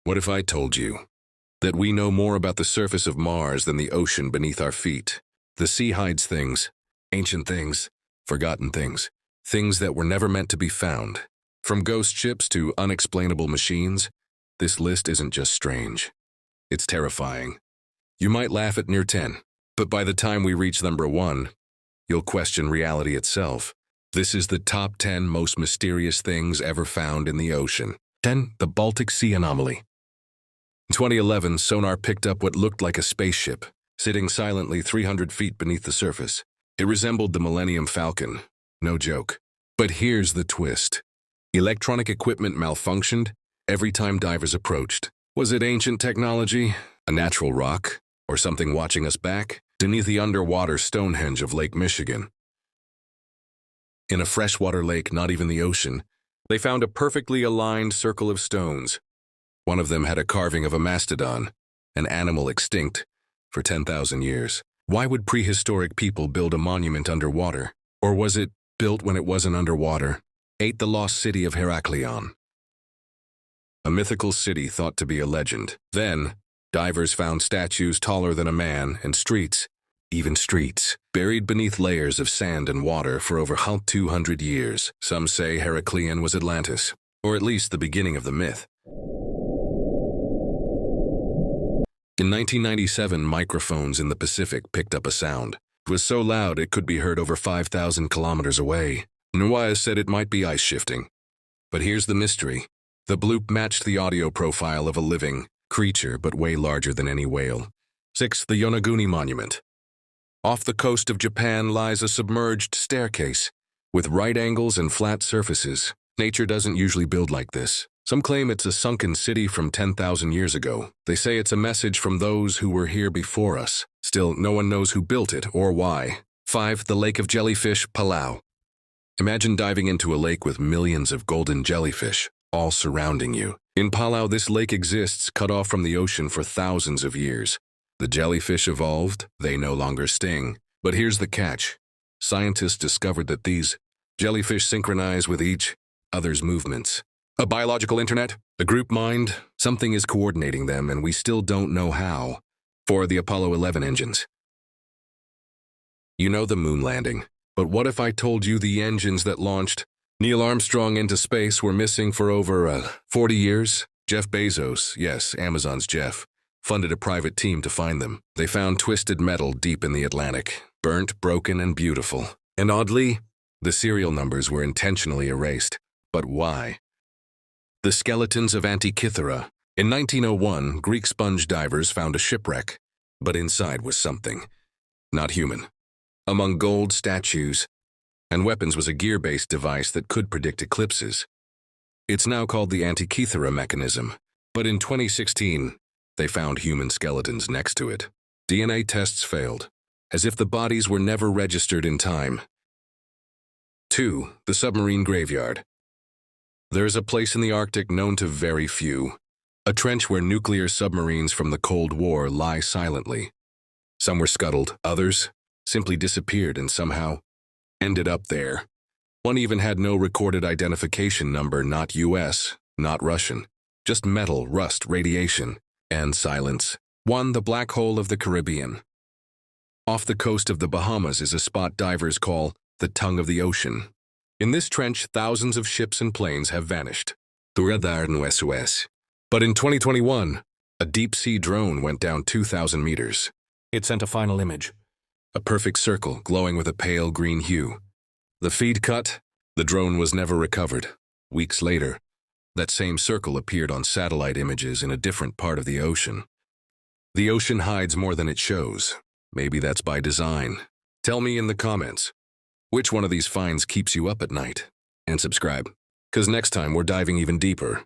What if I told you that we know more about the surface of Mars than the ocean beneath our feet? The sea hides things, ancient things, forgotten things, things that were never meant to be found. From ghost ships to unexplainable machines, this list isn't just strange. It's terrifying. You might laugh at near 10, but by the time we reach number 1, you'll question reality itself. This is the top 10 most mysterious things ever found in the ocean. 10. The Baltic Sea anomaly. In 2011, sonar picked up what looked like a spaceship, sitting silently 300 feet beneath the surface. It resembled the Millennium Falcon. No joke. But here's the twist. Electronic equipment malfunctioned every time divers approached. Was it ancient technology, a natural rock, or something watching us back? Beneath the underwater Stonehenge of Lake Michigan. In a freshwater lake, not even the ocean, they found a perfectly aligned circle of stones. One of them had a carving of a mastodon, an animal extinct for 10,000 years. Why would prehistoric people build a monument underwater? Or was it built when it wasn't underwater? 8. The lost city of Heraklion. A mythical city thought to be a legend. Then, divers found statues taller than a man and streets, even streets, buried beneath layers of sand and water for over 200 years. Some say Heraklion was Atlantis, or at least the beginning of the myth. In 1997, microphones in the Pacific picked up a sound. It was so loud it could be heard over 5,000 kilometers away. Nwaya said it might be ice shifting. But here's the mystery. The bloop matched the audio profile of a living creature, but way larger than any whale. 6. The Yonauni Monument. Off the coast of Japan lies a submerged staircase with right angles and flat surfaces. Nature doesn't usually build like this. Some claim it's a sunken city from 10,000 years ago. They say it's a message from those who were here before us. Still, no one knows who built it or why. 5. The Lake of Jellyfish, Palao. Imagine diving into a lake with millions of golden jellyfish, all surrounding you. In Palao, this lake exists, cut off from the ocean for thousands of years. The jellyfish evolved, they no longer sting. But here's the catch. Scientists discovered that these jellyfish synchronize with each other's movements. A biological internet? A group mind? Something is coordinating them, and we still don't know how. 4. The Apollo 11 engines. You know the moon landing, but what if I told you the engines that launched Neil Armstrong into space were missing for over 40 years? Jeff Bezos, yes, Amazon's Jeff, funded a private team to find them. They found twisted metal deep in the Atlantic, burnt, broken, and beautiful. And oddly, the serial numbers were intentionally erased. But why? The skeletons of Antikythera. In 1901, Greek sponge divers found a shipwreck, but inside was something not human. Among gold statues and weapons was a gear-based device that could predict eclipses. It's now called the Antither Mechanism, but in 2016, they found human skeletons next to it. DNA tests failed, as if the bodies were never registered in time. 2. The Submarine Graveyard. There is a place in the Arctic known to very few, a trench where nuclear submarines from the Cold War lie silently. Some were scuttled, others simply disappeared and somehow ended up there. One even had no recorded identification number, not US, not Russian, just metal, rust, radiation, and silence. 1. The Black Hole of the Caribbean. Off the coast of the Bahamas is a spot divers call the tongue of the ocean. In this trench, thousands of ships and planes have vanished. But in 2021, a deep-sea drone went down 2,000 meters. It sent a final image, a perfect circle glowing with a pale green hue. The feed cut, the drone was never recovered. Weeks later, that same circle appeared on satellite images in a different part of the ocean. The ocean hides more than it shows. Maybe that's by design. Tell me in the comments, which one of these finds keeps you up at night? And subscribe, because next time we're diving even deeper.